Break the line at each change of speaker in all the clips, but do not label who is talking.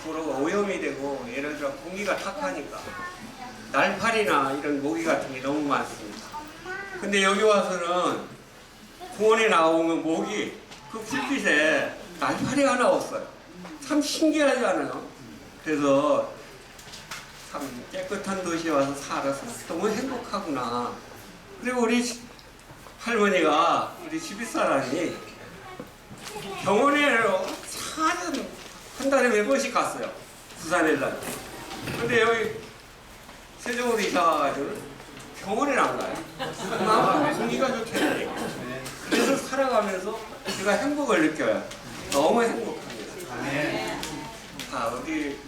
도로가 오염이 되고, 예를 들어 공기가 탁하니까 날파리나 이런 모기 같은 게 너무 많습니다. 근데 여기 와서는 공원에 나오면 모기 그 불빛에 날파리가 나왔어요. 참 신기하지 않아요? 그래서 참 깨끗한 도시에 와서 살아서 너무 행복하구나. 그리고 우리 할머니가, 우리 집집사람이 병원에 한 달에 몇 번씩 갔어요. 부산에 살 때. 근데 여기 세종으로 이사 와가지고 병원에 안 가요. 그만큼 공기가 좋다는 얘기죠. 그래서 살아가면서 제가 행복을 느껴요. 너무 행복합니다. 자, 우리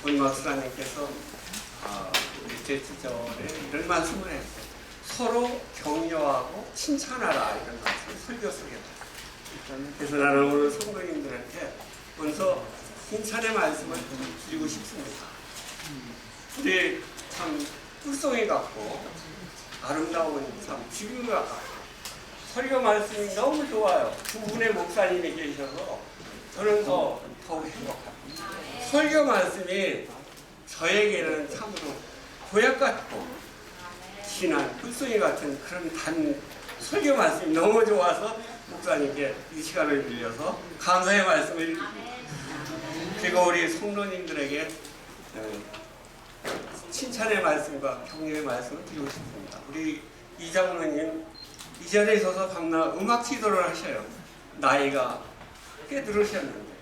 본마수사님께서 우리 제주절에 이런 말씀을 했어요. 서로 격려하고 칭찬하라, 이런 말씀을 설교 속에. 그래서 나는 오늘 성도님들한테 먼저 칭찬의 말씀을 드리고 싶습니다. 우리 참 꿀송이 같고 아름다운 참 주님 같아요. 설교 말씀이 너무 좋아요. 두 분의 목사님이 계셔서 저는 더욱 행복합니다. 설교 말씀이 저에게는 참으로 보약 같고 진한 꿀송이 같은 그런 설교 말씀이 너무 좋아서 목사님께 이 시간을 빌려서 감사의 말씀을 드립니다. 그리고 우리 성도님들에게 칭찬의 말씀과 격려의 말씀을 드리고 싶습니다. 우리 이장로님 이 자리에 서서 밤낮 음악 지도를 하셔요. 나이가 꽤 들으셨는데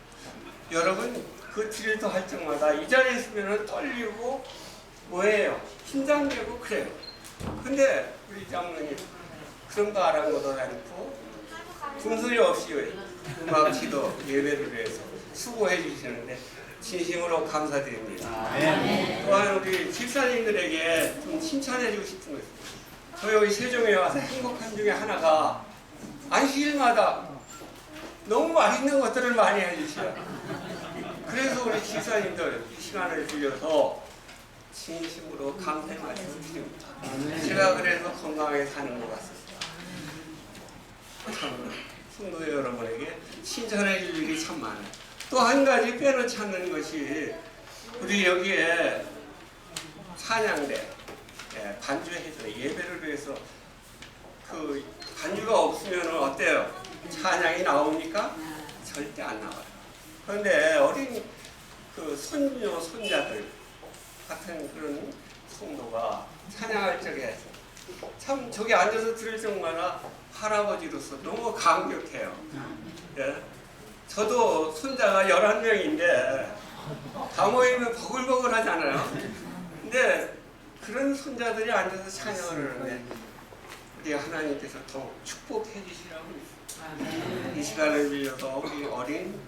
여러분 그 딜도 할 적마다 이 자리에 있으면 떨리고 뭐예요? 긴장되고 그래요. 근데 우리 장로님 그런 거 아랑곳도 않고 군소리 없이 음악 지도 예배를 위해서 수고해 주시는데 진심으로 감사드립니다. 또한 우리 집사님들에게 좀 칭찬해 주고 싶은 거 있습니다. 저 여기 세종에 와서 행복한 중에 하나가 안식일마다 너무 맛있는 것들을 많이 해주셔요. 그래서 우리 집사님들 이 시간을 빌려서 진심으로 감사의 말씀을 드립니다. 제가 그래서 건강하게 사는 것 같습니다. 참 성도 여러분에게 칭찬해 줄 일이 참 많아요. 또 한 가지 빼놓지 않는 것이 우리 여기에 찬양대 반주해서 예배를 위해서 그 반주가 없으면 어때요? 찬양이 나옵니까? 절대 안 나와요. 그런데 어린 그 손녀 손자들 같은 그런 성도가 찬양할 적에 참 저기 앉아서 들을 적마다 할아버지로서 너무 감격해요. 예? 저도 손자가 11명인데 다 모이면 버글버글 하잖아요. 근데 그런 손자들이 앉아서 찬양을 하는데 우리 하나님께서 더욱 축복해 주시라고 이 시간을 빌려서 우리 어린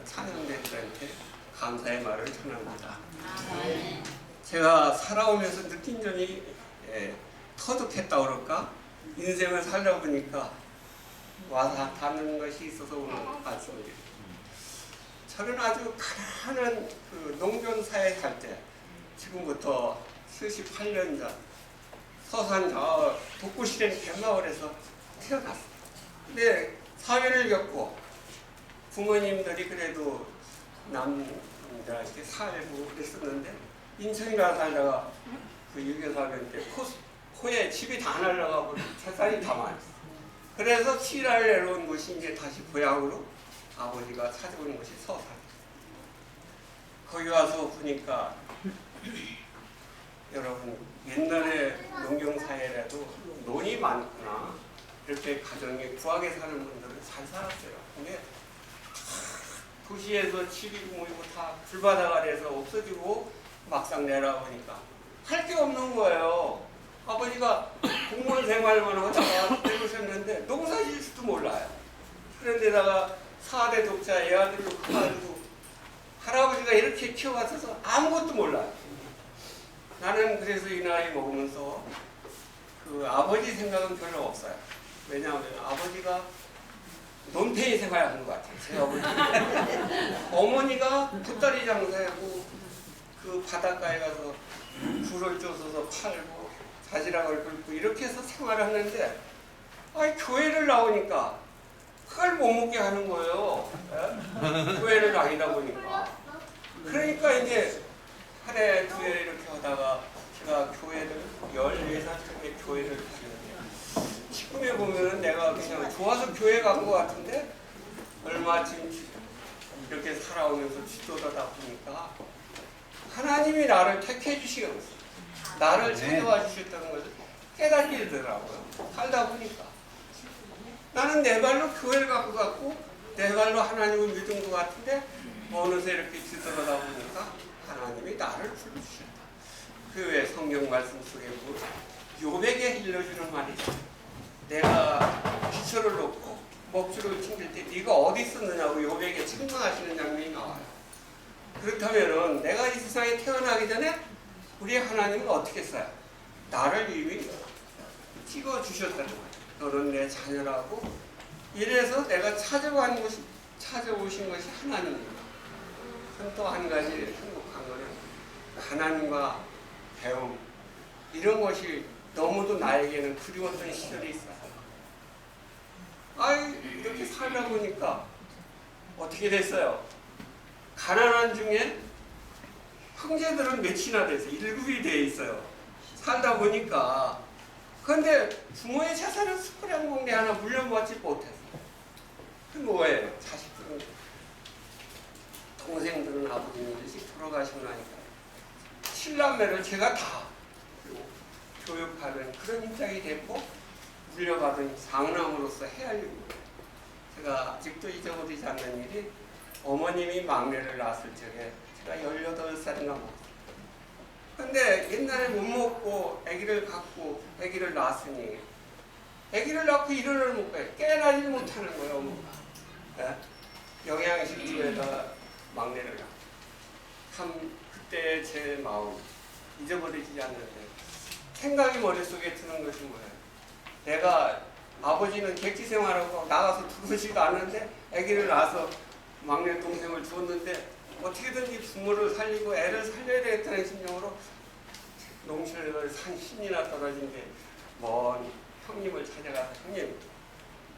찬양대들한테 감사의 말을 전합니다. 제가 살아오면서 느낀 점이 터득했다 그럴까? 인생을 살다 보니까 와서 닿는 것이 있어서 오늘 말씀드립니다. 저는 아주 가난한 그 농촌사에 살 때 지금부터 78년 전 서산 저 독구시련 갯마을에서 태어났어요. 근데 사회를 겪고 부모님들이 그래도 남들한테 살고 그랬었는데 인천이라 살다가 그 6.25 사변 때 포에 집이 다 날라가고 재산이 다 많았어요. 그래서 치라를 내려온 곳이 이제 다시 고향으로 아버지가 찾아오는 곳이 서산. 거기 와서 보니까 여러분 옛날에 농경사회라도 논이 많구나. 이렇게 가정에 구하게 사는 분들은 잘 살았어요. 근데 도시에서 집이 모이고 다 불바다가 돼서 없어지고 막상 내려오니까 할 게 없는 거예요. 아버지가 공무원 생활만 하다가 내려오셨는데 농사 지을 수도 몰라요. 그런데다가 4대 독자 애아들로 가가지고 할아버지가 이렇게 키워가셔서 아무것도 몰라요. 나는 그래서 이 나이 먹으면서 그 아버지 생각은 별로 없어요. 왜냐하면 아버지가 논팽이 생활하는 것 같아요. 제 어머니. 어머니가 붓다리 장사하고 그 바닷가에 가서 굴을 쪼서서 팔고 자지락을 긁고 이렇게 해서 생활을 하는데 교회를 나오니까 그걸 못 먹게 하는 거예요. 예? 교회를 다니다 보니까. 그러니까 이제 하루에 두 회 이렇게 하다가 제가 교회를 14살쯤에 교회를 다녔는데 지금에 보면은 내가 그냥 좋아서 교회 간 것 같은데 얼마쯤 이렇게 살아오면서 뒤돌아다 보니까 하나님이 나를 택해 주시고 나를 찾아와 주셨다는 것을 깨닫게 되더라고요. 살다 보니까 나는 내 발로 교회를 갖고 갔고 내 발로 하나님을 믿은 것 같은데 어느새 이렇게 뒤돌아다 보니까 하나님이 나를 불러주셨다. 그 외 성경 말씀 속에 보면 요백에 일러주는 말이 있어요. 내가 기초를 놓고 목줄을 튕길 때 네가 어디 있었느냐고 요백에 책망하시는 장면이 나와요. 그렇다면은 내가 이 세상에 태어나기 전에 우리 하나님은 어떻게 했어요? 나를 이미 찍어주셨다는 거예요. 너는 내 자녀라고. 이래서 내가 찾아오신 것이 하나님입니다. 또 한 가지 행복한 거는 하나님과 배움 이런 것이 너무도 나에게는 그리웠던 시절이 있어요. 이렇게 살다 보니까 어떻게 됐어요? 가난한 중에 형제들은 몇이나 돼서 1급이 돼 있어요. 살다 보니까. 그런데 부모의 재산을 숟가락 먹내 하나 물려받지 못해서. 그 뭐예요? 자식들은, 동생들은 아버지는 일찍 돌아가시고 나니까 7남매를 제가 다 교육하는 그런 입장이 됐고 물려받은 장남으로서 해야 할 일입니다. 제가 아직도 잊어버리지 않는 일이 어머님이 막내를 낳았을 적에 제가 18살인가 먹었어요. 근데 옛날에 못 먹고 아기를 갖고 아기를 낳았으니 아기를 낳고 일어나를 못 가요. 깨어나지 못하는 거예요. 어머니가. 네? 영양실조에다 막내를 낳고 참 그때 제 마음 잊어버리지 않는데 생각이 머릿속에 드는 것이 뭐예요? 내가 아버지는 객지 생활하고 나가서 들어오지도 않는데 아기를 낳아서 막내 동생을 주었는데 어떻게든지 부모를 살리고 애를 살려야 되겠다는 심정으로 농촌에서 산 10리나 떨어진 게 먼 형님을 찾아가서 형님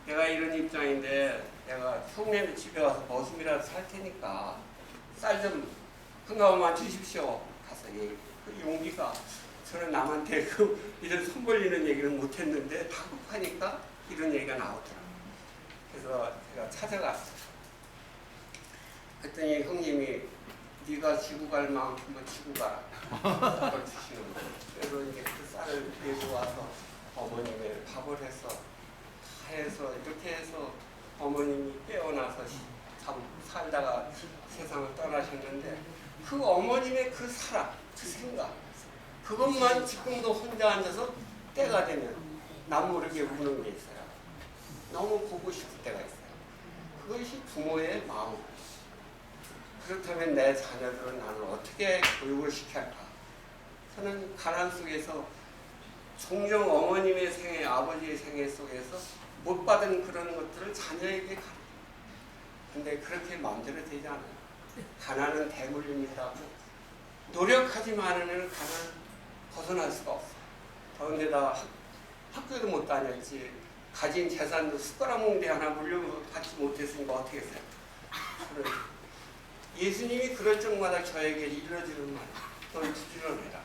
내가 이런 입장인데 내가 형님 집에 와서 머슴이라도 살 테니까 쌀 좀 한가마만 주십시오. 가서 그 용기가 저는 남한테 이런 손 벌리는 얘기를 못했는데 다급하니까 이런 얘기가 나오더라고요. 그래서 제가 찾아갔어요. 그랬더니 형님이 네가 지고 갈 만큼은 지고 가라. 쌀을 주시는 거예요. 그래서 이제 그 쌀을 들고 와서 어머님의 밥을 해서 다 해서 이렇게 해서 어머님이 깨어나서 참 살다가 세상을 떠나셨는데 그 어머님의 그 사랑, 그 생각 그것만 지금도 혼자 앉아서 때가 되면 남 모르게 우는 게 있어요. 너무 보고 싶을 때가 있어요. 그것이 부모의 마음. 그렇다면 내 자녀들은 나는 어떻게 교육을 시켜야 할까? 저는 가난 속에서 종종 어머님의 생애, 아버지의 생애 속에서 못 받은 그런 것들을 자녀에게 가르쳐요. 근데 그렇게 마음대로 되지 않아요. 가난은 대물림이라고 노력하지만 않으면 가난 벗어날 수가 없어요. 더군다나 학교도 못 다녔지 가진 재산도 숟가락 몽대 하나 물려받지 못했으니까 어떻게 했어요? 예수님이 그럴 적마다 저에게 일러주는 말, 너는 부지런해라.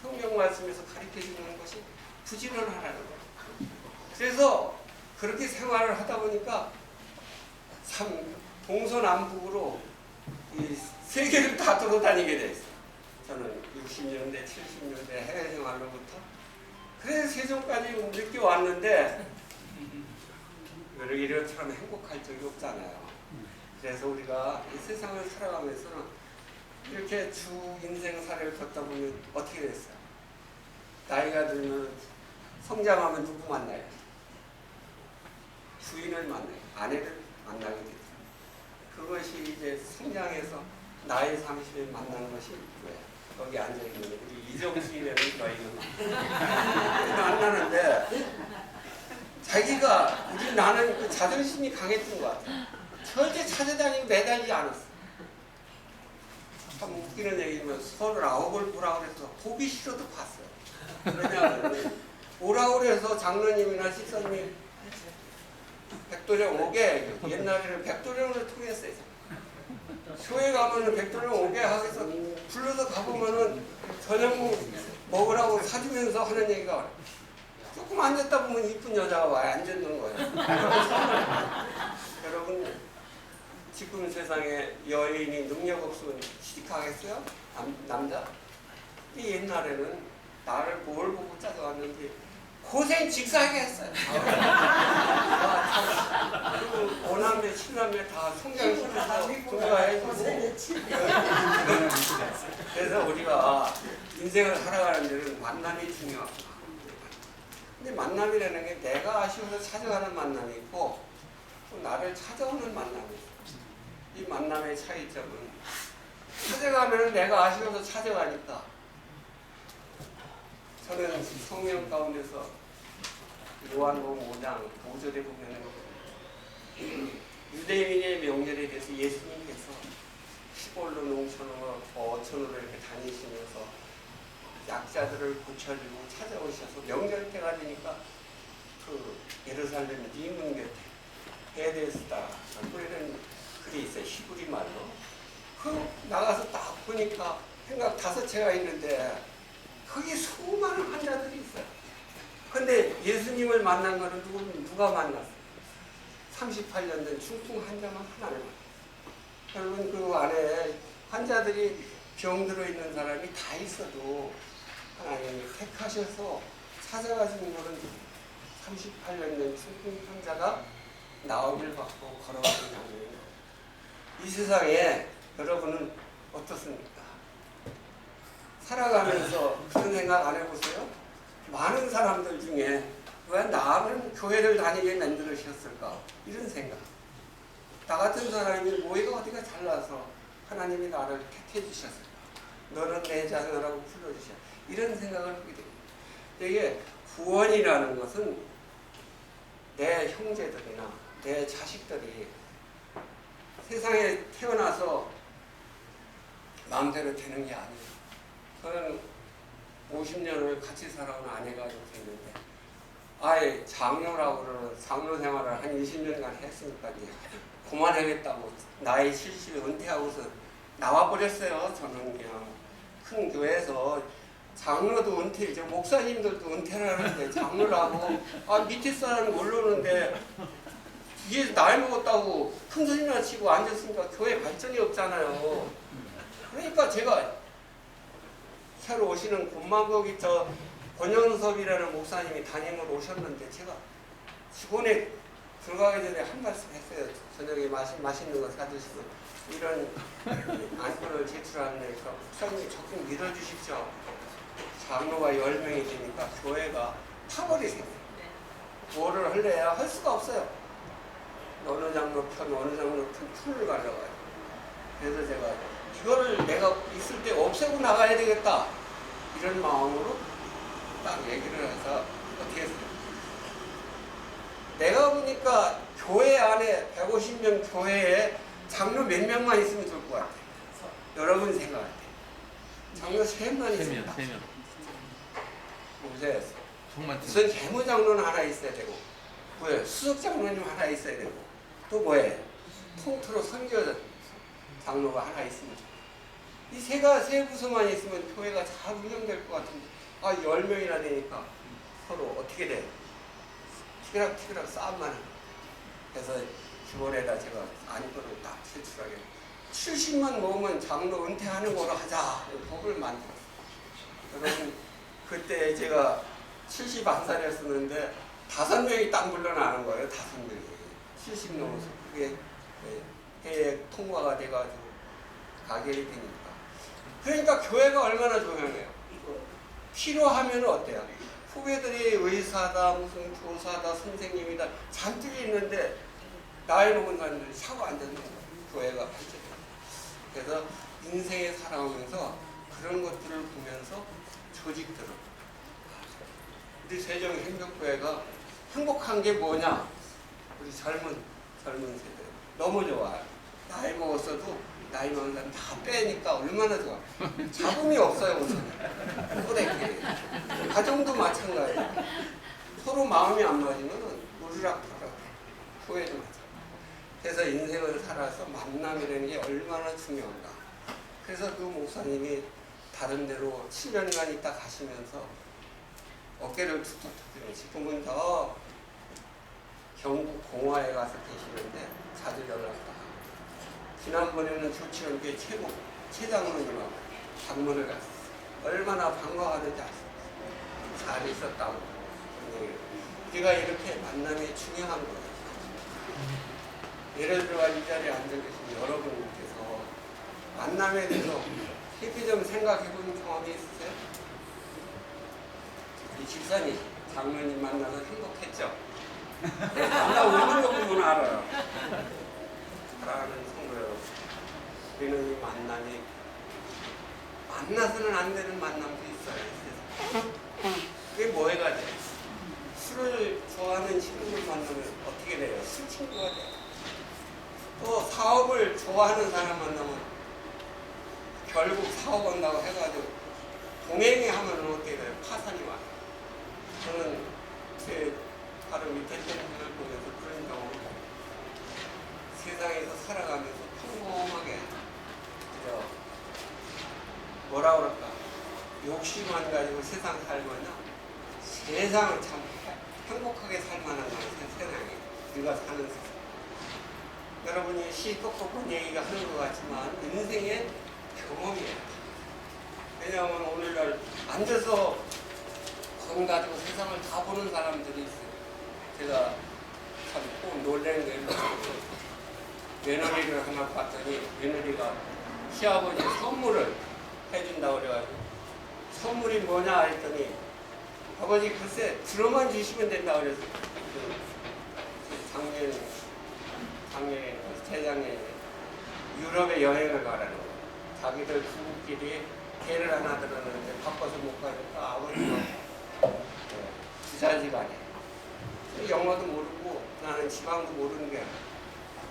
성경 말씀에서 가르쳐주는 것이 부지런하라는 거예요. 그래서 그렇게 생활을 하다 보니까 참 동서남북으로 이 세계를 다 돌아다니게 됐어요. 저는 60년대, 70년대 해외 생활로부터 그래서 세종까지 늦게 왔는데 이렇처럼 행복할 적이 없잖아요. 그래서 우리가 이 세상을 살아가면서는 이렇게 주 인생사를 걷다 보면 어떻게 됐어요? 나이가 들면 성장하면 누구 만나요? 주인을 만나요. 아내를 만나게 됐어요. 그것이 이제 성장해서 나이 30에 만나는 것이 뭐예요? 거기 앉아있는 우리 이정수이라는 저희는 만나는데 자기가 나는 그 자존심이 강했던 것 같아요. 절대 찾아다니고 매달리지 않았어. 참 웃기는 얘기지만 39을 보라고 해서 보기 싫어도 봤어요. 왜냐하면 오라고 해서 장로님이나 식사님이 백도령 오게 옛날에는 백도령을 통했어요. 교회 가면은 백도령 오게 하면서 불러서 가보면은 저녁 먹으라고 사주면서 하는 얘기가 조금 앉았다 보면 이쁜 여자가 와요. 앉는 거예요. 여러분 지금 세상에 여인이 능력 없으면 취직하겠어요? 남자? 이 옛날에는 나를 뭘 보고 짜져왔는지 고생 직사하게 했어요. 그리고 오남매, 칠남매 다 성장시켜서 종가해주고. 그래서 우리가 인생을 살아가는 데는 만남이 중요하구나. 근데 만남이라는 게 내가 아쉬워서 찾아가는 만남이 있고 또 나를 찾아오는 만남이 있어요. 이 만남의 차이점은 찾아가면 내가 아쉬워서 찾아가니까 저는 성경 가운데서 요한복음 5장 5절에 보면 유대인의 명절에 대해서 예수님께서 시골로 농촌으로 어촌으로 이렇게 다니시면서 약자들을 고쳐주고 찾아오셔서 명절 때가 되니까 그 예루살렘 리문 곁에 베데스다 이런 글이 있어요. 히브리 말로. 그 나가서 딱 보니까 생각 5채가 있는데 거기 수많은 환자들이 있어요. 근데 예수님을 만난 거는 누가 만났어요? 38년 된 중풍 환자만 하나를 만났어요. 여러분 그 안에 환자들이 병들어 있는 사람이 다 있어도 하나님이 택하셔서 찾아가시는 거는 38년 된 중풍 환자가 나오길 받고 걸어가는 장면이에요. 이 세상에 여러분은 어떻습니까? 살아가면서 그런 생각 안 해보세요? 많은 사람들 중에 왜 나는 교회를 다니게 만들으셨을까? 이런 생각. 나 같은 사람이 뭐가 어디가 잘나서 하나님이 나를 택해 주셨을까? 너는 내 자녀라고 불러주셔. 이런 생각을 하게 됩니다. 이게 구원이라는 것은 내 형제들이나 내 자식들이 세상에 태어나서 마음대로 되는 게 아니에요. 저는 50년을 같이 살아온 아내가 이렇게 있는데 아예 장로라고 그러는 장로 생활을 한 20년간 했으니까 이제 그만하겠다고 나이 70에 은퇴하고서 나와버렸어요. 저는 그냥 큰 교회에서 장로도 은퇴, 이제 목사님들도 은퇴를 하는데 장로라고 밑에 사람은 모르는데 뒤에 나이 먹었다고 큰 소리나 치고 앉았으니까 교회 발전이 없잖아요. 그러니까 제가 새로 오시는 군마거기 저 권영섭이라는 목사님이 담임으로 오셨는데 제가 직원에 들어가기 전에 한 말씀 했어요. 저녁에 맛있는 거 사드시고 이런 안건을 제출하니까 목사님이 조금 믿어주십시오. 장로가 10명이 되니까 교회가 파벌이 생겨요. 뭐를 할래야 할 수가 없어요. 어느 장로 편, 어느 장로 편 틈을 가려가요. 그래서 제가 이거를 내가 있을 때 없애고 나가야 되겠다. 이런 마음으로 딱 얘기를 해서 어떻게 했어요? 내가 보니까 교회 안에 150명 교회에 장로 몇 명만 있으면 좋을 것 같아요. 여러분 생각할 때. 장로 3명만 있으면 딱. 3명. 보세요. 무슨 재무장로는 하나 있어야 되고, 뭐예요? 수석장로님 하나 있어야 되고, 또 뭐예요? 통틀어 선교 장로가 하나 있으면 좋아요. 이 세 부서만 있으면 교회가 잘 운영될 것 같은데 10명이나 되니까 서로 어떻게 돼? 티그락 싸움만 해요. 그래서 주번에다 제가 안건을 딱 제출하게 70만 모으면 장로 은퇴하는 거로 하자 법을 만들었어요. 여러분 그때 제가 71살이었었는데 5명이 딱 물러나는 거예요. 5명이 70 넘어서 그게 해외 통과가 돼가지고 가결이 되니까. 그러니까 교회가 얼마나 중요해요. 필요하면 어때요? 후배들이 의사다, 무슨 교사다, 선생님이다 잔뜩 있는데 나이 먹은 사람들이 사고 안 되는 거예요. 교회가 발전해요. 그래서 인생에 살아오면서 그런 것들을 보면서 조직들을 우리 세종행복교회가 행복한 게 뭐냐? 우리 젊은 세대 너무 좋아요. 나이 먹었어도 나이 먹은 사람 다 빼니까 얼마나 좋아. 잡음이 없어요. 우선 꼬대기 가정도 마찬가지예요. 서로 마음이 안 맞으면 우리락부락 후회도 하죠. 그래서 인생을 살아서 만남이라는 게 얼마나 중요한가. 그래서 그 목사님이 다른 데로 7년간 있다 가시면서 어깨를 툭툭 터뜨려. 지금은 더 경북 공화에 가서 계시는데 자주 연락도 하고. 지난번에는 좋지 않게 최장로님하고 방문을 갔어요. 얼마나 반가워하는지 아세요? 잘 있었다고. 우리가 이렇게 만남이 중요한 거예요. 예를 들어 이 자리에 앉아 계신 여러분께서 만남에 대해서 깊이 좀 생각해 본 경험이 있으세요? 이 집사님, 장로님 만나서 행복했죠? 나 우는 거 보면 알아요. 사랑하는 성도 여러분, 우리는 이 만남이 만나서는 안 되는 만남도 있어요. 그게 뭐해가 돼? 술을 좋아하는 친구를 만나면 어떻게 돼요? 술 친구가 돼요. 또 사업을 좋아하는 사람 만나면 결국 사업한다고 해가지고 동행이 하면 어떻게 돼요? 파산이 와요. 저는 제 바로 밑에 분을 보면서 그런 경험을 세상에서 살아가면서 평범하게 그저 뭐라 그럴까 욕심만 가지고 세상 살거나 세상을 참 행복하게 살만한 세상에 우리가 사는 세상. 여러분이 시끄럽고 얘기가 하는 것 같지만 인생의 경험이에요. 왜냐하면 오늘날 앉아서 돈 가지고 세상을 다 보는 사람들이 있어요. 제가 참 꼭 놀란 게 며느리를 하나 봤더니 며느리가 시아버지 선물을 해준다고 그래가지고 선물이 뭐냐 했더니 아버지 글쎄 들어만 주시면 된다고 그래서 작년에 재작년에 유럽에 여행을 가라는 거예요. 자기들 부부끼리 개를 하나 들었는데 바빠서 못 가니까 아버지가 부자지간에 영어도 모르고 나는 지방도 모르는 게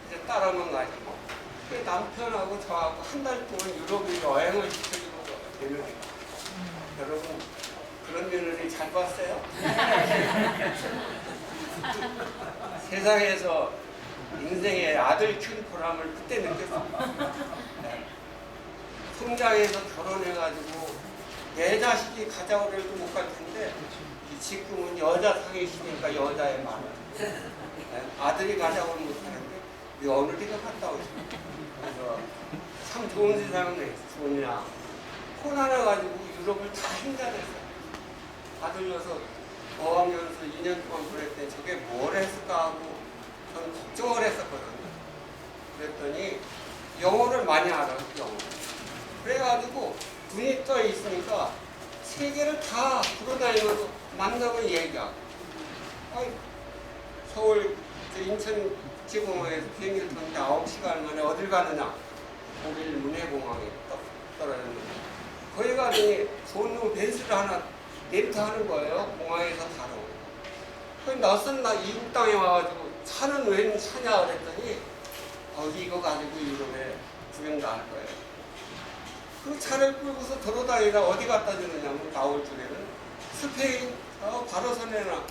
이제 따라만 가지 뭐. 그 남편하고 저하고 한 달 동안 유럽에 여행을 시켜주는 거예요. 며느리가. 여러분 그런 며느리 잘 봤어요? 세상에서 인생의 아들 키운 보람을 그때 느꼈습니다. 네. 성장해서 결혼해가지고 내 자식이 가자고 해도 못 갈 텐데 지금은 여자 상이시니까 여자의 마음. 네. 아들이 가자고 못하는데 며느리가 갔다 오죠. 그래서 참 좋은 세상은 좋으냐. 폰 하나 가지고 유럽을 다 횡단했어요. 아들 녀석 어학연수 2년 동안 보냈더니 저게 뭘 했을까 하고 저는 걱정을 했었거든요. 그랬더니 영어를 많이 알아요. 영어. 그래가지고 눈이 떠 있으니까 세계를 다 돌아다니면서 만나면 얘기하고 서울 인천지공항에서 비행기를 탔는데 9시간 만에 어딜 가느냐. 독일 문해공항에 떨어졌는데 거기 가더니 좋은 놈 벤츠를 하나 렌트하는 거예요. 공항에서 타러. 그럼 낯선 이국 땅에 와가지고 차는 웬 차냐 그랬더니 이거 가지고 유럽에 구경 다 할 거예요. 그 차를 끌고서 돌아다니다 어디 갖다 주느냐면 나올 쪽에는 스페인 바르셀로나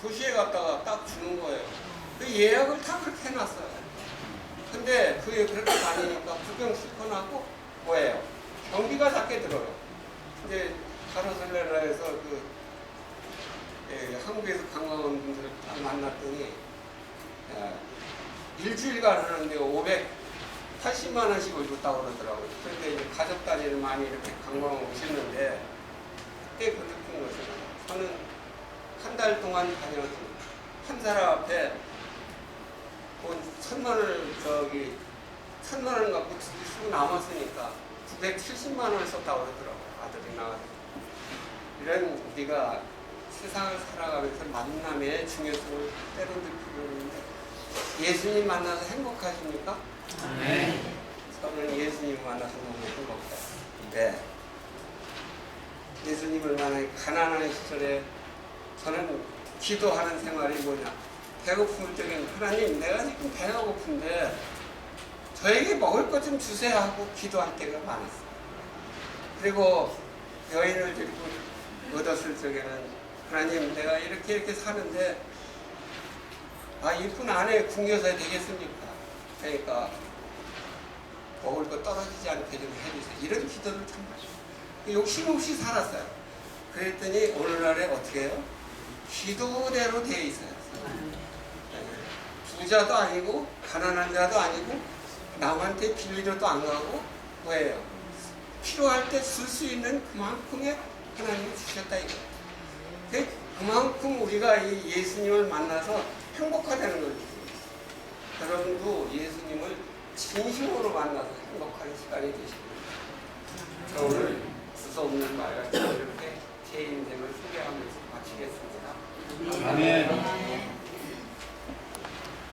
도시에 갔다가 딱 주는 거예요. 그 예약을 다 그렇게 해놨어요. 근데 그게 그렇게 다니니까 구경 실컷 하고 뭐예요? 경비가 작게 들어요. 근데 바르셀로나에서 한국에서 관광 온 분들을 딱 만났더니 일주일간 하는데 580만 원씩을 줬다고 그러더라고요. 그런데 이제 가족 단위를 많이 이렇게 관광 오시는데 그때 그 느낀 것은 저는 한 달 동안 다녀서 한 사람 앞에 돈 1,000만 원을 1,000만 원 갖고 쓰고 남았으니까 970만 원을 썼다고 그러더라고요. 아들이 나와서. 이런 우리가 세상을 살아가면서 만남의 중요성을 때론 느끼고 있는데 예수님 만나서 행복하십니까? 네. 저는 예수님 만나서 너무 행복해요. 네. 예수님을 만나서 가난한 시절에 저는 기도하는 생활이 뭐냐. 배고픔을 적인 하나님 내가 지금 배가 고픈데 저에게 먹을 것 좀 주세요 하고 기도할 때가 많았어요. 그리고 여인을 데리고 얻었을 적에는 하나님 내가 이렇게 사는데 아, 이쁜 아내 궁여서 되겠습니까? 그러니까 먹을 거 떨어지지 않게 좀 해주세요. 이런 기도를 참 욕심 없이 살았어요. 그랬더니 오늘날에 어떻게 해요? 기도대로 되어 있어요. 부자도 아니고 가난한 자도 아니고 남한테 빌리러도 안 가고 뭐예요? 필요할 때 쓸 수 있는 그만큼의 하나님이 주셨다 이거예요. 그만큼 우리가 이 예수님을 만나서 행복하다는 거죠. 여러분도 예수님을 진심으로 만나서 행복한 시간이 되십니다. 저 오늘 주소 없는 말같이 이렇게 제 인생을 소개하면서 마치겠습니다.
아멘.